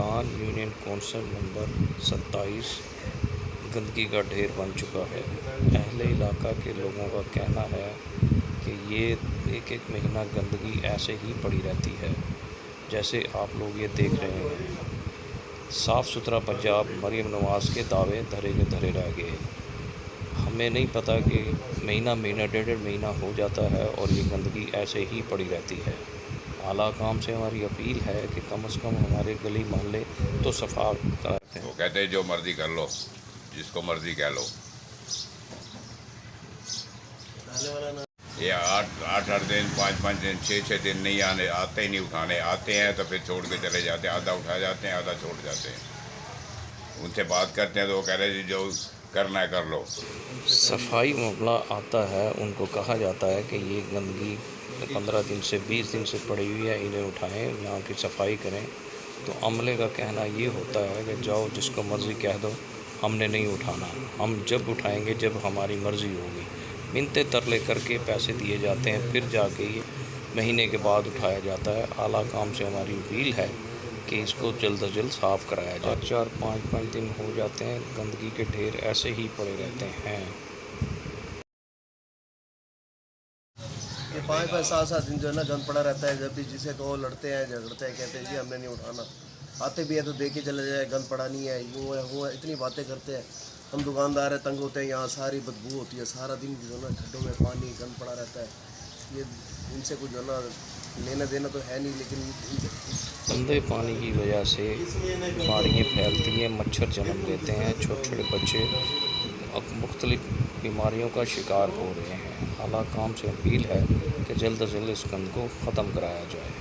सुल्तान union council number 27 गंदगी का ढेर बन चुका है। अहले इलाका के लोगों का कहना है कि ये एक एक महीना गंदगी ऐसे ही पड़ी रहती है। जैसे आप लोग ये देख रहे हैं, साफ़ सुथरा पंजाब मरीम नवाज़ के दावे धरे के धरे रह गए। हमें नहीं पता कि महीना डेढ़ महीना हो जाता है और ये गंदगी ऐसे ही पड़ी रहती है। आला काम से हमारी अपील है कि कम से कम हमारे गली मोहल्ले तो सफा कराते हैं। वो कहते हैं जो मर्जी कर लो, जिसको मर्जी कह लो। ये 8 दिन 5 दिन 6 दिन नहीं आते ही नहीं उठाने, आते हैं तो फिर छोड़ के चले जाते हैं। आधा उठा जाते हैं, आधा छोड़ जाते हैं। उनसे बात करते हैं तो वो कह रहे हैं जो करना है कर लो। सफाई मामला आता है, उनको कहा जाता है कि ये गंदगी 15 दिन से 20 दिन से पड़ी हुई है, इन्हें उठाएं, यहाँ की सफाई करें। तो अमले का कहना ये होता है कि जाओ जिसको मर्ज़ी कह दो, हमने नहीं उठाना, हम जब उठाएंगे जब हमारी मर्ज़ी होगी। मिन्नतें तरले करके पैसे दिए जाते हैं, फिर जाके ये महीने के बाद उठाया जाता है। आला काम से हमारी अपील है कि इसको जल्द से जल्द साफ़ कराया जाए। 4-5 दिन हो जाते हैं, गंदगी के ढेर ऐसे ही पड़े रहते हैं। ये 5-5 7-7 दिन जो है ना गंद पड़ा रहता है। जब भी जिसे कहो लड़ते हैं, झगड़ते हैं, कहते हैं जी हमने नहीं उठाना। आते भी है तो देख के चले जाए, गंद पड़ा नहीं है, यूँ है वो है, इतनी बातें करते हैं। हम दुकानदार हैं, तंग होते हैं। यहाँ सारी बदबू होती है, सारा दिन जो है ना खड्डों में पानी गंद पड़ा रहता है। ये इनसे कुछ जो है ना लेना देना तो है नहीं, लेकिन गंदे पानी की वजह से बीमारियाँ फैलती हैं, मच्छर जन्म लेते हैं, छोटे छोटे बच्चे अब मुख्तलिफ बीमारियों का शिकार हो रहे हैं। आला काम से अपील है कि जल्द से जल्द इस गंद को ख़त्म कराया जाए।